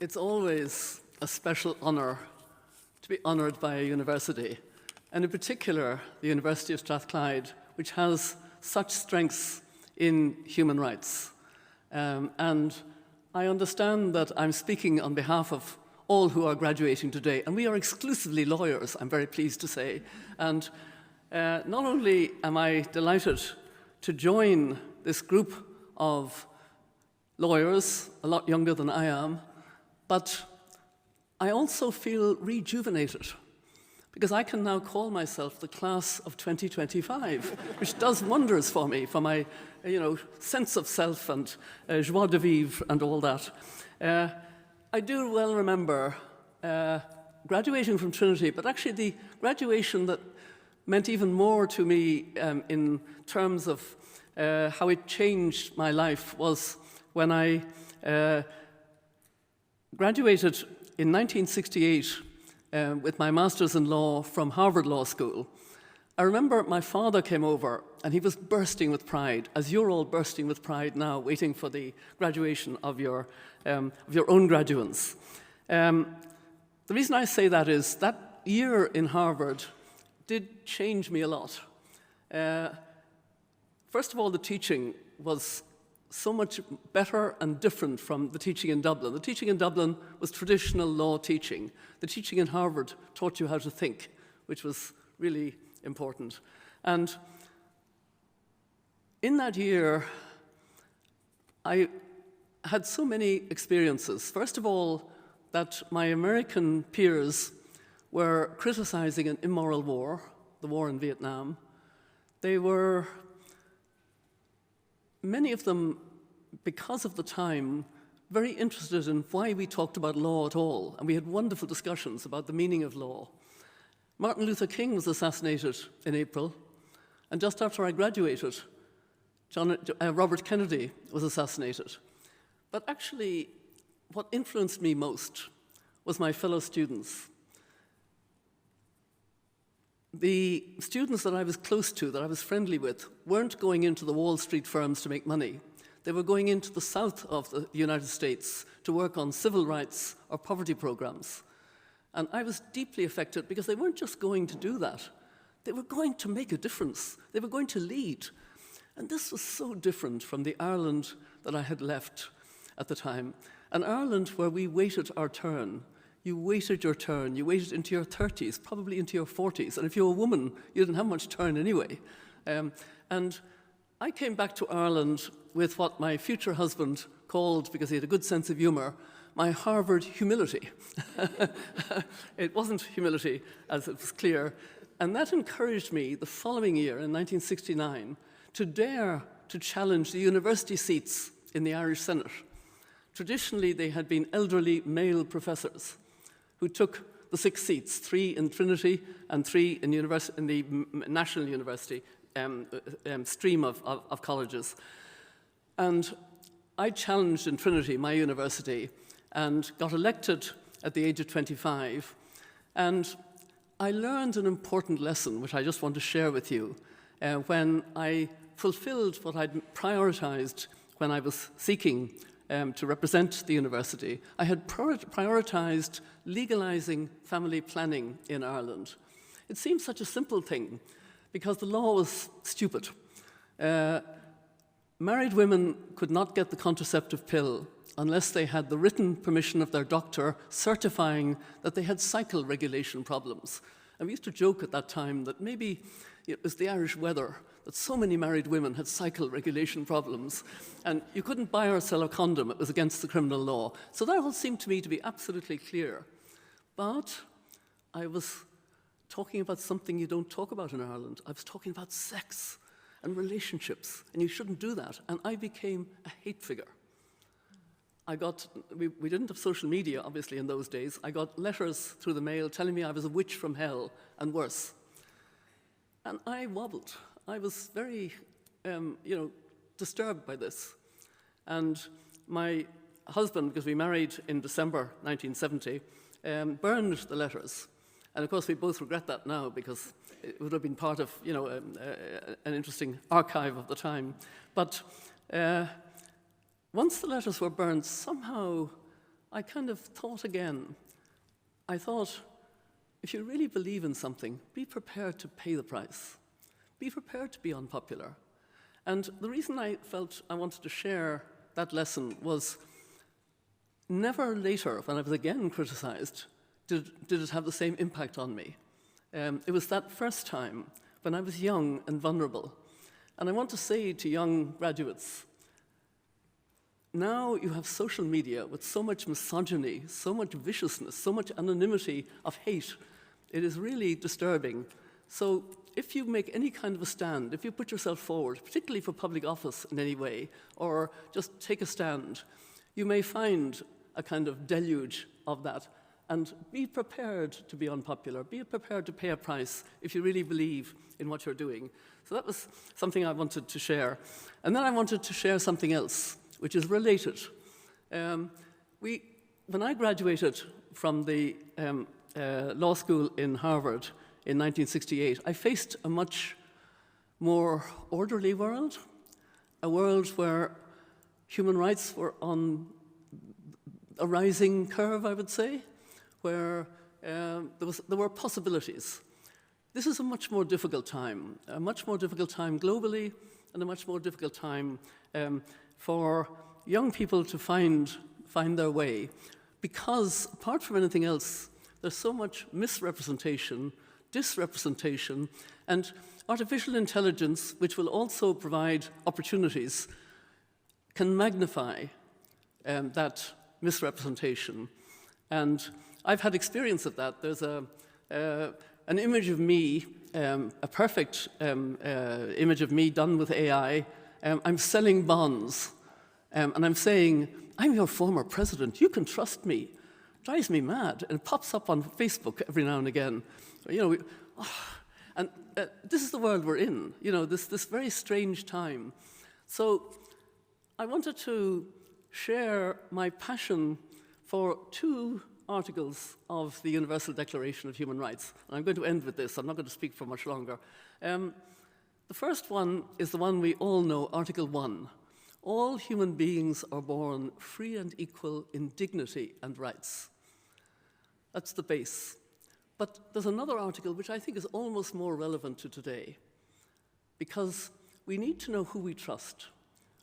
It's always a special honour to be honoured by a university, and in particular the University of Strathclyde, which has such strengths in human rights. And I understand that I'm speaking on behalf of all who are graduating today, and we are exclusively lawyers, I'm very pleased to say. And not only am I delighted to join this group of lawyers, a lot younger than I am, but I also feel rejuvenated because I can now call myself the class of 2025, which does wonders for me, for my sense of self and joie de vivre and all that. I do well remember graduating from Trinity, but actually the graduation that meant even more to me in terms of how it changed my life was when I graduated in 1968 with my master's in law from Harvard Law School. I remember my father came over and he was bursting with pride, as you're all bursting with pride now, waiting for the graduation of your own graduates. The reason I say that is that year in Harvard did change me a lot. First of all, the teaching was so much better and different from the teaching in Dublin. The teaching in Dublin was traditional law teaching. The teaching in Harvard taught you how to think, which was really important. And in that year, I had so many experiences. First of all, that my American peers were criticizing an immoral war, the war in Vietnam. They were, many of them, because of the time, very interested in why we talked about law at all, and we had wonderful discussions about the meaning of law. Martin Luther King was assassinated in April, and just after I graduated, Robert Kennedy was assassinated. But actually, what influenced me most was my fellow students. The students that I was close to, that I was friendly with, weren't going into the Wall Street firms to make money. They were going into the south of the United States to work on civil rights or poverty programs. And I was deeply affected because they weren't just going to do that. They were going to make a difference. They were going to lead. And this was so different from the Ireland that I had left at the time. An Ireland where we waited our turn. You waited your turn. You waited into your 30s, probably into your 40s. And if you were a woman, you didn't have much turn anyway. And I came back to Ireland with what my future husband called, because he had a good sense of humor, my Harvard humility. It wasn't humility, as it was clear. And that encouraged me the following year, in 1969, to dare to challenge the university seats in the Irish Senate. Traditionally, they had been elderly male professors who took the 6 seats, 3 in Trinity and 3 in the National University stream of colleges. And I challenged in Trinity, my university, and got elected at the age of 25. And I learned an important lesson, which I just want to share with you, when I fulfilled what I'd prioritized when I was seeking to represent the university. I had prioritized legalizing family planning in Ireland. It seems such a simple thing because the law was stupid. Married women could not get the contraceptive pill unless they had the written permission of their doctor certifying that they had cycle regulation problems. And we used to joke at that time that maybe it was the Irish weather, that so many married women had cycle regulation problems, and you couldn't buy or sell a condom, it was against the criminal law. So that all seemed to me to be absolutely clear. But I was talking about something you don't talk about in Ireland. I was talking about sex and relationships, and you shouldn't do that. And I became a hate figure. We didn't have social media, obviously, in those days. I got letters through the mail telling me I was a witch from hell, and worse. And I wobbled. I was very, disturbed by this. And my husband, because we married in December 1970, burned the letters. And of course, we both regret that now because it would have been part of, an interesting archive of the time. But once the letters were burned, somehow I kind of thought again. I thought, if you really believe in something, be prepared to pay the price. Be prepared to be unpopular. And the reason I felt I wanted to share that lesson was never later, when I was again criticized, did it have the same impact on me. It was that first time when I was young and vulnerable. And I want to say to young graduates, now you have social media with so much misogyny, so much viciousness, so much anonymity of hate. It is really disturbing. So if you make any kind of a stand, if you put yourself forward, particularly for public office in any way, or just take a stand, you may find a kind of deluge of that. And be prepared to be unpopular. Be prepared to pay a price if you really believe in what you're doing. So that was something I wanted to share. And then I wanted to share something else, which is related. When I graduated from the law school in Harvard in 1968, I faced a much more orderly world, a world where human rights were on a rising curve, I would say, where there were possibilities. This is a much more difficult time globally, and a much more difficult time for young people to find their way, because apart from anything else, there's so much misrepresentation, disrepresentation, and artificial intelligence, which will also provide opportunities, can magnify that misrepresentation. And I've had experience of that. There's an image of me, a perfect image of me done with AI. I'm selling bonds, and I'm saying, I'm your former president, you can trust me. Drives me mad, and it pops up on Facebook every now and again. And this is the world we're in, this very strange time. So I wanted to share my passion for two articles of the Universal Declaration of Human Rights. And I'm going to end with this. I'm not going to speak for much longer. The first one is the one we all know, Article 1. All human beings are born free and equal in dignity and rights. That's the base. But there's another article which I think is almost more relevant to today, because we need to know who we trust.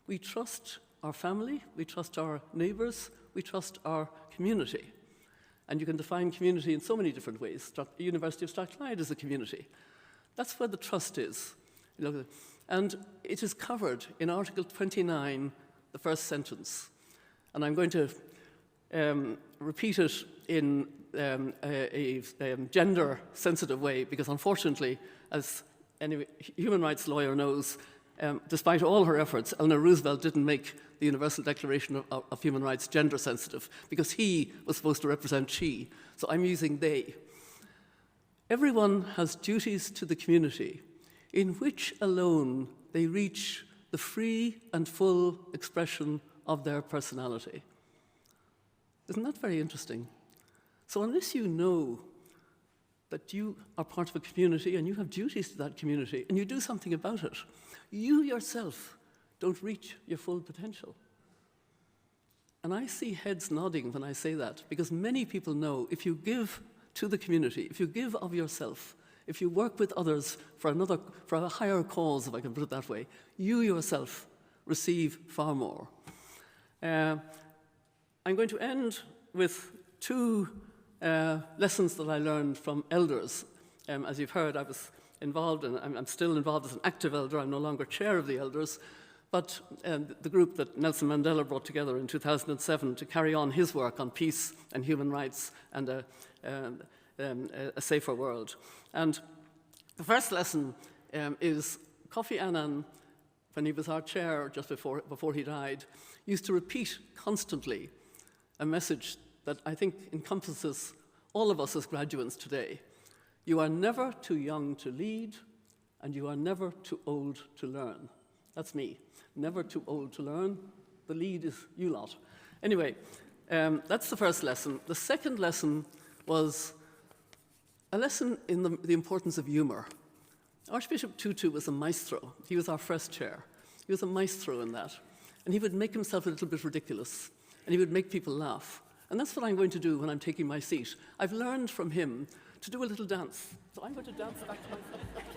We trust our family, we trust our neighbors, we trust our community. And you can define community in so many different ways. The University of Strathclyde is a community. That's where the trust is. And it is covered in Article 29, the first sentence. And I'm going to repeat it in a gender-sensitive way, because unfortunately, as any human rights lawyer knows, despite all her efforts, Eleanor Roosevelt didn't make the Universal Declaration of Human Rights gender-sensitive, because he was supposed to represent she. So I'm using they. Everyone has duties to the community in which alone they reach the free and full expression of their personality. Isn't that very interesting? So unless you know that you are part of a community and you have duties to that community and you do something about it, you yourself don't reach your full potential. And I see heads nodding when I say that, because many people know if you give to the community, if you give of yourself, if you work with others for a higher cause, if I can put it that way, you yourself receive far more. I'm going to end with two lessons that I learned from elders. As you've heard, I was involved, and I'm still involved as an active elder. I'm no longer chair of the elders, but the group that Nelson Mandela brought together in 2007 to carry on his work on peace and human rights and a safer world. And the first lesson is Kofi Annan, when he was our chair just before he died, used to repeat constantly a message that I think encompasses all of us as graduates today. You are never too young to lead, and you are never too old to learn. That's me. Never too old to learn. The lead is you lot. Anyway, that's the first lesson. The second lesson was a lesson in the importance of humor. Archbishop Tutu was a maestro. He was our first chair. He was a maestro in that. And he would make himself a little bit ridiculous, and he would make people laugh. And that's what I'm going to do when I'm taking my seat. I've learned from him to do a little dance. So I'm going to dance back to myself.